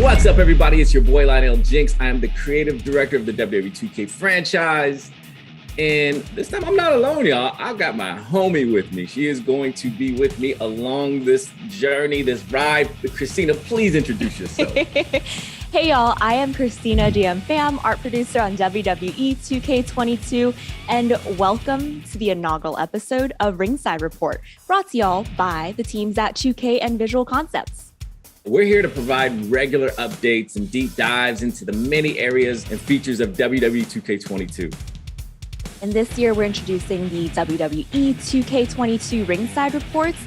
What's up, everybody? It's your boy, Lionel Jinx. I am the creative director of the WWE 2K franchise. And this time, I'm not alone, y'all. I've got my homie with me. She is going to be with me along this journey, this ride. Christina, please introduce yourself. Hey, y'all. I am Christina DM Pham, art producer on WWE 2K22. And welcome to the inaugural episode of Ringside Report, brought to y'all by the teams at 2K and Visual Concepts. We're here to provide regular updates and deep dives into the many areas and features of WWE 2K22. And this year, we're introducing the WWE 2K22 Ringside Reports,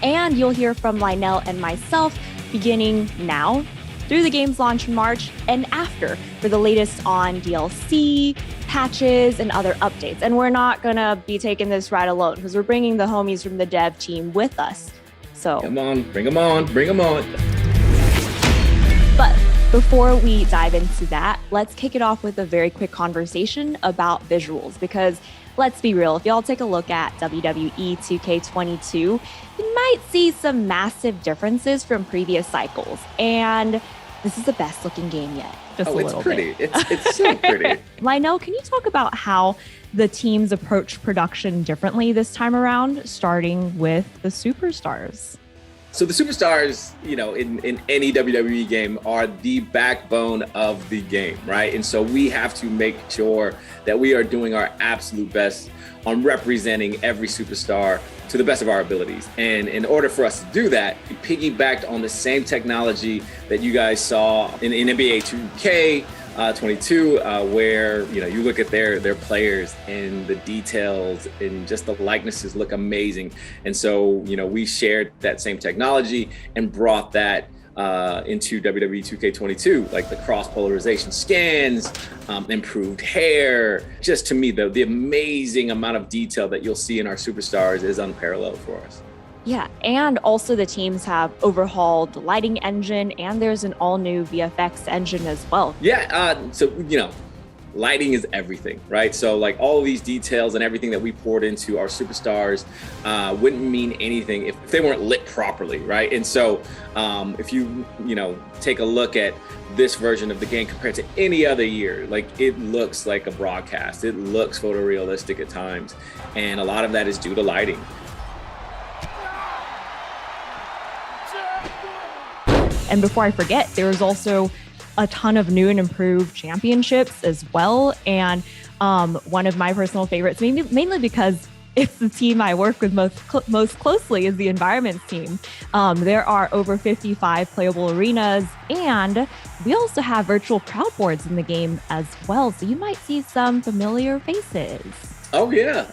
and you'll hear from Lionel and myself beginning now through the game's launch in March and after for the latest on DLC, patches, and other updates. And we're not going to be taking this ride alone because we're bringing the homies from the dev team with us. So come on, bring them on, bring them on. But before we dive into that, let's kick it off with a very quick conversation about visuals, because let's be real, if y'all take a look at WWE 2K22, you might see some massive differences from previous cycles. And this is the best looking game yet. It's pretty. It's so pretty. Lionel, can you talk about how the teams approach production differently this time around, starting with the superstars? So the superstars, in any WWE game are the backbone of the game, right? And so we have to make sure that we are doing our absolute best on representing every superstar to the best of our abilities. And in order for us to do that, we piggybacked on the same technology that you guys saw in NBA 2K22, where you look at their players and the details and just the likenesses look amazing. And so we shared that same technology and brought that into WWE 2K22, like the cross polarization scans, improved hair. Just to me, the amazing amount of detail that you'll see in our superstars is unparalleled for us. Yeah, and also the teams have overhauled the lighting engine, and there's an all-new VFX engine as well. Yeah, lighting is everything, right? So like all of these details and everything that we poured into our superstars wouldn't mean anything if they weren't lit properly, right? And so if you take a look at this version of the game compared to any other year, like it looks like a broadcast. It looks photorealistic at times, and a lot of that is due to lighting. And before I forget, there's also a ton of new and improved championships as well. And one of my personal favorites, mainly because it's the team I work with most closely, is the environments team. There are over 55 playable arenas, and we also have virtual crowd boards in the game as well. So you might see some familiar faces. Oh, yeah.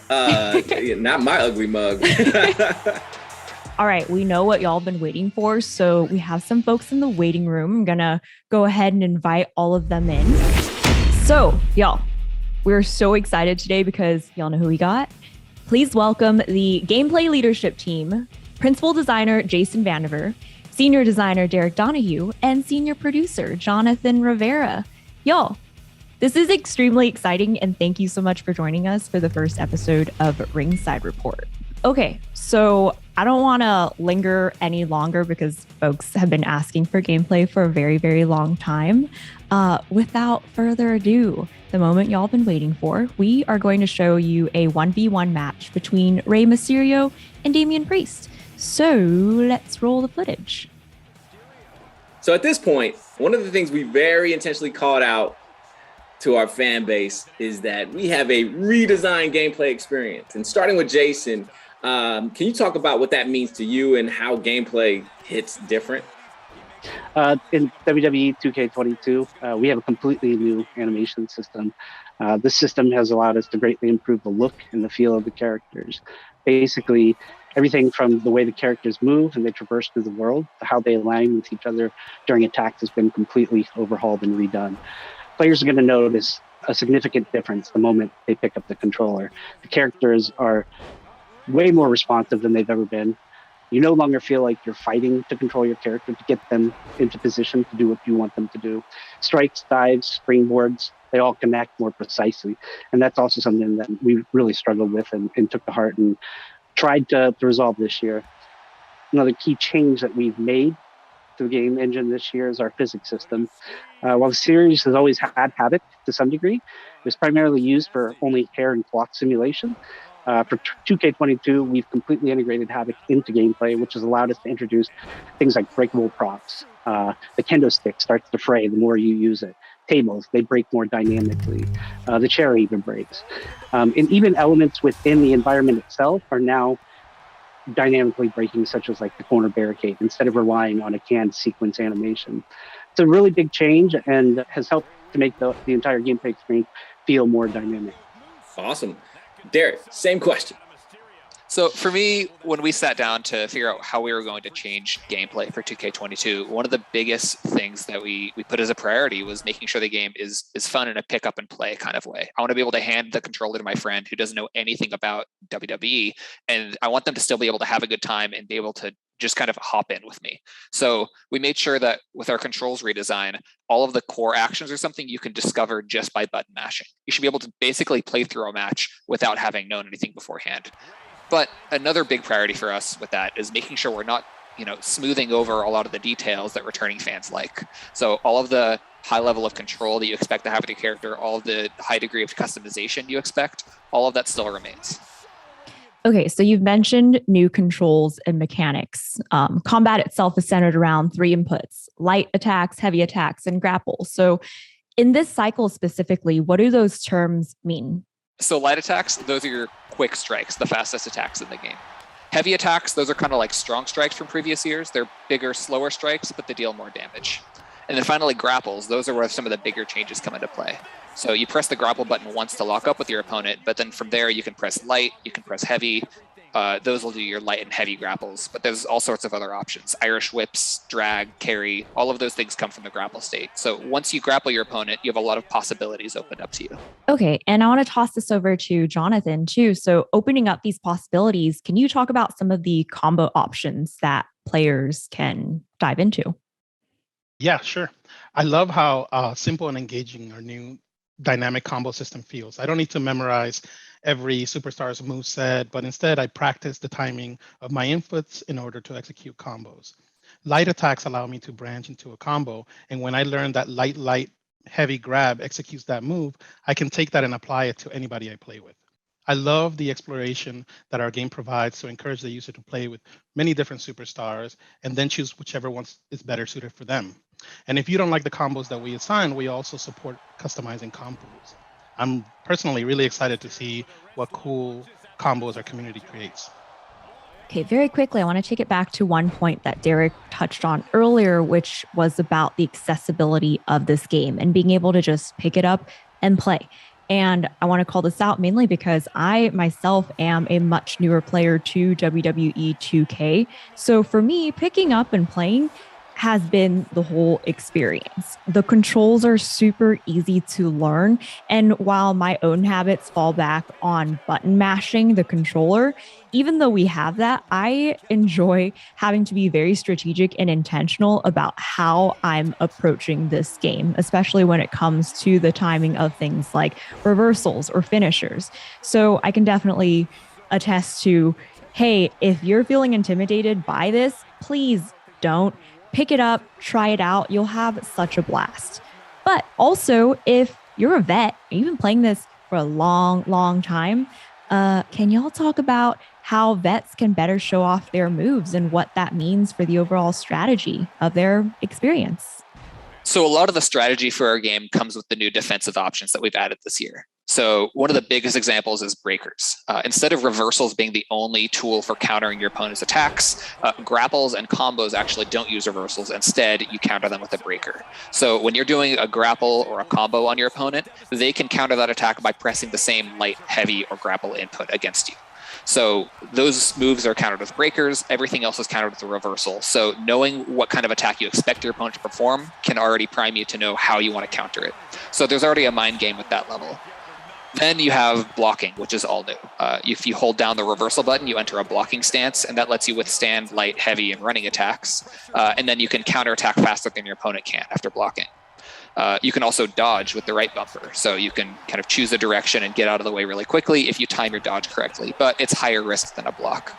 Not my ugly mug. All right, we know what y'all been waiting for, so we have some folks in the waiting room. I'm gonna go ahead and invite all of them in. So, y'all, we're so excited today because y'all know who we got. Please welcome the gameplay leadership team, principal designer Jason Vandiver, senior designer Derek Donahue, and senior producer Jonathan Rivera. Y'all, this is extremely exciting, and thank you so much for joining us for the first episode of Ringside Report. Okay, so I don't want to linger any longer because folks have been asking for gameplay for a very, very long time. Without further ado, the moment y'all been waiting for, we are going to show you a 1v1 match between Rey Mysterio and Damian Priest. So let's roll the footage. So at this point, one of the things we very intentionally called out to our fan base is that we have a redesigned gameplay experience. And starting with Jason, can you talk about what that means to you and how gameplay hits different? In WWE 2K22, we have a completely new animation system. This system has allowed us to greatly improve the look and the feel of the characters. Basically, everything from the way the characters move and they traverse through the world to how they align with each other during attacks has been completely overhauled and redone. Players are going to notice a significant difference the moment they pick up the controller. The characters are way more responsive than they've ever been. You no longer feel like you're fighting to control your character to get them into position to do what you want them to do. Strikes, dives, springboards, they all connect more precisely. And that's also something that we really struggled with and took to heart and tried to resolve this year. Another key change that we've made to the game engine this year is our physics system. While the series has always had Havoc to some degree, it was primarily used for only hair and cloth simulation. For 2K22, we've completely integrated Havoc into gameplay, which has allowed us to introduce things like breakable props. The kendo stick starts to fray the more you use it. Tables, they break more dynamically. The chair even breaks. And even elements within the environment itself are now dynamically breaking, such as like the corner barricade, instead of relying on a canned sequence animation. It's a really big change and has helped to make the entire gameplay experience feel more dynamic. Awesome. Derek, same question. So for me, when we sat down to figure out how we were going to change gameplay for 2K22, one of the biggest things that we put as a priority was making sure the game is fun in a pick up and play kind of way. I want to be able to hand the controller to my friend who doesn't know anything about WWE, and I want them to still be able to have a good time and be able to just kind of hop in with me. So we made sure that with our controls redesign, all of the core actions are something you can discover just by button mashing. You should be able to basically play through a match without having known anything beforehand. But another big priority for us with that is making sure we're not, smoothing over a lot of the details that returning fans like. So all of the high level of control that you expect to have with your character, all of the high degree of customization you expect, all of that still remains. Okay, so you've mentioned new controls and mechanics. Combat itself is centered around 3 inputs: light attacks, heavy attacks, and grapple. So in this cycle specifically, what do those terms mean? So light attacks, those are your quick strikes, the fastest attacks in the game. Heavy attacks, those are kind of like strong strikes from previous years. They're bigger, slower strikes, but they deal more damage. And then finally, grapples, those are where some of the bigger changes come into play. So you press the grapple button once to lock up with your opponent, but then from there you can press light, you can press heavy. Those will do your light and heavy grapples, but there's all sorts of other options. Irish whips, drag, carry, all of those things come from the grapple state. So once you grapple your opponent, you have a lot of possibilities opened up to you. Okay, and I want to toss this over to Jonathan too. So opening up these possibilities, can you talk about some of the combo options that players can dive into? Yeah, sure. I love how simple and engaging our new dynamic combo system feels. I don't need to memorize every superstar's moveset, but instead I practice the timing of my inputs in order to execute combos. Light attacks allow me to branch into a combo, and when I learn that light, heavy grab executes that move, I can take that and apply it to anybody I play with. I love the exploration that our game provides to encourage the user to play with many different superstars and then choose whichever one is better suited for them. And if you don't like the combos that we assign, we also support customizing combos. I'm personally really excited to see what cool combos our community creates. Okay, very quickly, I want to take it back to one point that Derek touched on earlier, which was about the accessibility of this game and being able to just pick it up and play. And I want to call this out mainly because I myself am a much newer player to WWE 2K. So for me, picking up and playing has been the whole experience. The controls are super easy to learn. And while my own habits fall back on button mashing the controller, even though we have that, I enjoy having to be very strategic and intentional about how I'm approaching this game, especially when it comes to the timing of things like reversals or finishers. So I can definitely attest to, hey, if you're feeling intimidated by this, please don't. Pick it up, try it out. You'll have such a blast. But also, if you're a vet and you've been playing this for a long, long time, can y'all talk about how vets can better show off their moves and what that means for the overall strategy of their experience? So a lot of the strategy for our game comes with the new defensive options that we've added this year. So one of the biggest examples is breakers. Instead of reversals being the only tool for countering your opponent's attacks, grapples and combos actually don't use reversals. Instead, you counter them with a breaker. So when you're doing a grapple or a combo on your opponent, they can counter that attack by pressing the same light, heavy, or grapple input against you. So those moves are countered with breakers. Everything else is countered with a reversal. So knowing what kind of attack you expect your opponent to perform can already prime you to know how you want to counter it. So there's already a mind game with that level. Then you have blocking, which is all new. If you hold down the reversal button, you enter a blocking stance, and that lets you withstand light, heavy, and running attacks. And then you can counterattack faster than your opponent can after blocking. You can also dodge with the right bumper. So you can kind of choose a direction and get out of the way really quickly if you time your dodge correctly, but it's higher risk than a block.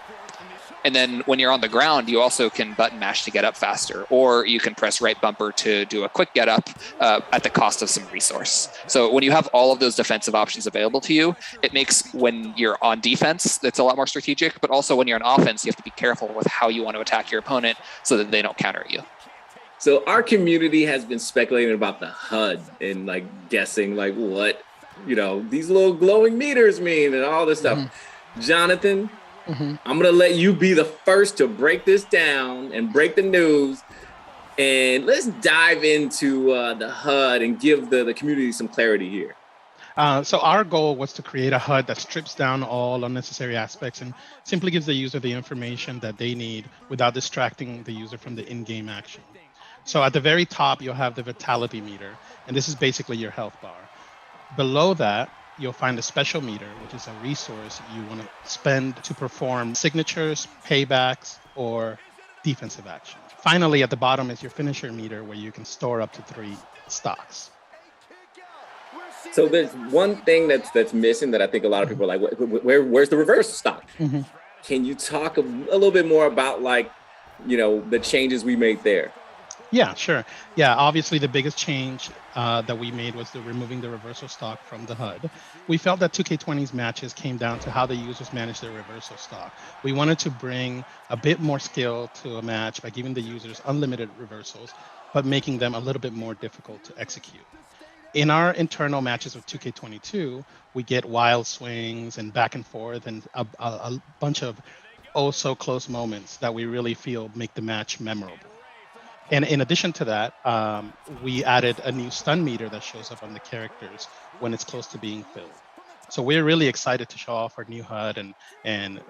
And then when you're on the ground, you also can button mash to get up faster, or you can press right bumper to do a quick get up at the cost of some resource. So when you have all of those defensive options available to you, it makes when you're on defense, it's a lot more strategic, but also when you're on offense, you have to be careful with how you want to attack your opponent so that they don't counter you. So our community has been speculating about the HUD and like guessing like what, these little glowing meters mean and all this stuff. Jonathan, I'm going to let you be the first to break this down and break the news. And let's dive into the HUD and give the community some clarity here. So our goal was to create a HUD that strips down all unnecessary aspects and simply gives the user the information that they need without distracting the user from the in-game action. So at the very top, you'll have the vitality meter, and this is basically your health bar. Below that, you'll find a special meter, which is a resource you want to spend to perform signatures, paybacks, or defensive actions. Finally, at the bottom is your finisher meter, where you can store up to 3 stocks. So there's one thing that's missing that I think a lot of people are like, where's the reversal stock? Can you talk a little bit more about the changes we made there? Yeah, sure. Yeah, obviously the biggest change that we made was removing the reversal stock from the HUD. We felt that 2K20's matches came down to how the users manage their reversal stock. We wanted to bring a bit more skill to a match by giving the users unlimited reversals, but making them a little bit more difficult to execute. In our internal matches with 2K22, we get wild swings and back and forth and a bunch of oh-so-close moments that we really feel make the match memorable. And in addition to that, we added a new stun meter that shows up on the characters when it's close to being filled. So we're really excited to show off our new HUD and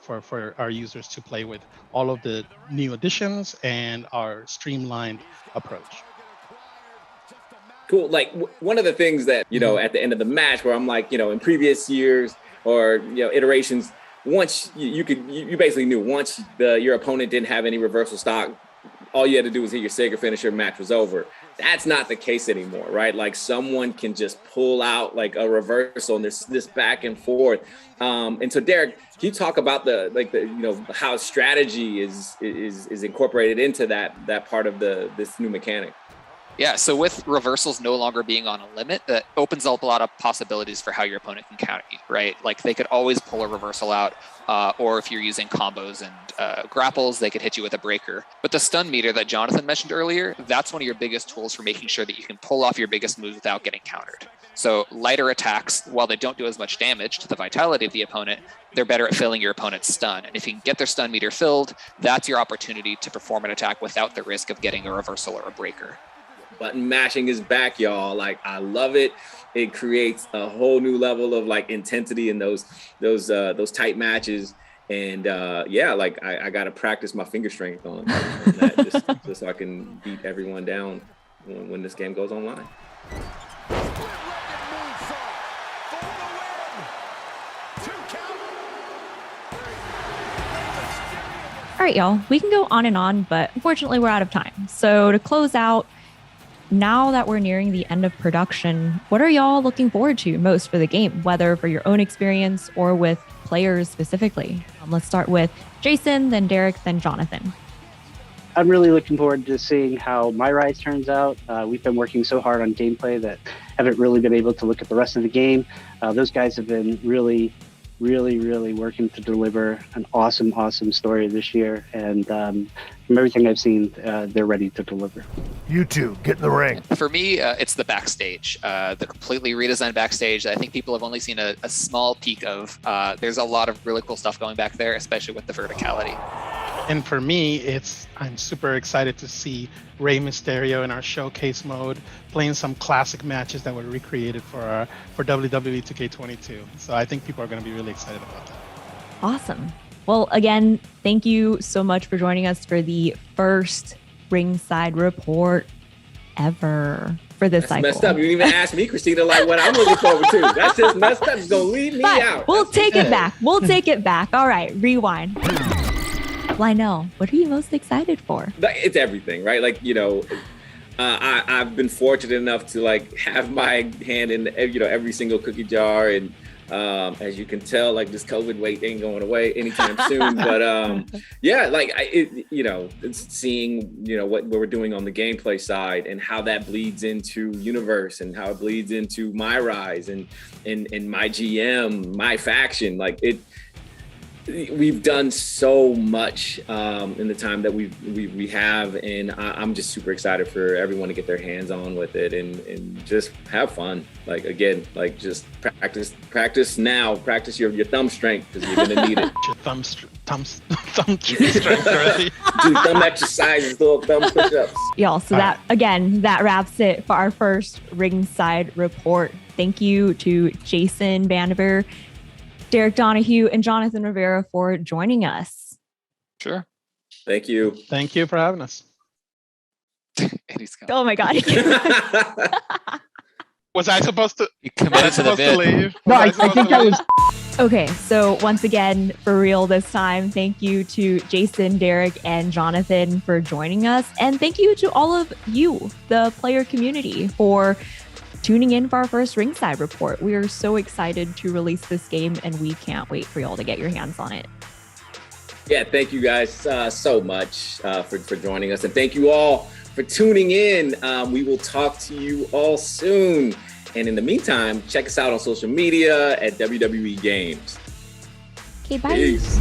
for our users to play with all of the new additions and our streamlined approach. Cool. Like one of the things that, at the end of the match where I'm like, in previous years or, iterations, once you basically knew once your opponent didn't have any reversal stock, all you had to do was hit your Sega finisher, match was over. That's not the case anymore, right? Like someone can just pull out like a reversal and this back and forth. And so Derek, can you talk about how strategy is incorporated into that part of this new mechanic? Yeah, so with reversals no longer being on a limit, that opens up a lot of possibilities for how your opponent can counter you, right? Like they could always pull a reversal out, or if you're using combos and grapples, they could hit you with a breaker. But the stun meter that Jonathan mentioned earlier, that's one of your biggest tools for making sure that you can pull off your biggest moves without getting countered. So lighter attacks, while they don't do as much damage to the vitality of the opponent, they're better at filling your opponent's stun. And if you can get their stun meter filled, that's your opportunity to perform an attack without the risk of getting a reversal or a breaker. Button mashing is back, y'all. Like I love it. It creates a whole new level of like intensity in those tight matches. And I got to practice my finger strength on that just so I can beat everyone down when this game goes online. All right, y'all, we can go on and on, but unfortunately we're out of time. So to close out, now that we're nearing the end of production, what are y'all looking forward to most for the game, whether for your own experience or with players specifically? Let's start with Jason, then Derek, then Jonathan. I'm really looking forward to seeing how My Rise turns out. We've been working so hard on gameplay that haven't really been able to look at the rest of the game. Those guys have been really working to deliver an awesome story this year. And from everything I've seen, they're ready to deliver. You two, get in the ring. For me, it's the backstage, the completely redesigned backstage that I think people have only seen a small peek of. There's a lot of really cool stuff going back there, especially with the verticality. And for me, I'm super excited to see Rey Mysterio in our showcase mode, playing some classic matches that were recreated for WWE 2K22. So I think people are going to be really excited about that. Awesome. Well, again, thank you so much for joining us for the first Ringside Report ever for this cycle. Messed up. You didn't even ask me, Christina, like what I'm looking forward to. That's just messed up. It's going to leave me out. We'll take it back. All right, rewind. Lionel, what are you most excited for? It's everything, right? Like, I've been fortunate enough to like have my hand in, every single cookie jar and As you can tell, like this COVID wait ain't going away anytime soon. But yeah, like it's seeing what we're doing on the gameplay side and how that bleeds into Universe and how it bleeds into my Rise and my GM, my faction. Like we've done so much in the time that we have, and I'm just super excited for everyone to get their hands on with it and just have fun. Like again, like just practice now. Practice your thumb strength because you're gonna need it. Your thumb strength already. Do thumb exercises, little thumb push-ups. Y'all, so that wraps it for our first Ringside Report. Thank you to Jason Vandiver, Derek Donahue, and Jonathan Rivera for joining us. Sure. Thank you. Thank you for having us. Oh my God. Was I supposed to? You committed to the bit. Leave? No, I think that was. Okay, so once again, for real this time, thank you to Jason, Derek, and Jonathan for joining us. And thank you to all of you, the player community, for tuning in for our first Ringside Report. We are so excited to release this game, and we can't wait for y'all to get your hands on it. Yeah, thank you guys so much for joining us. And thank you all for tuning in. We will talk to you all soon. And in the meantime, check us out on social media at WWE Games. Okay, bye. Peace.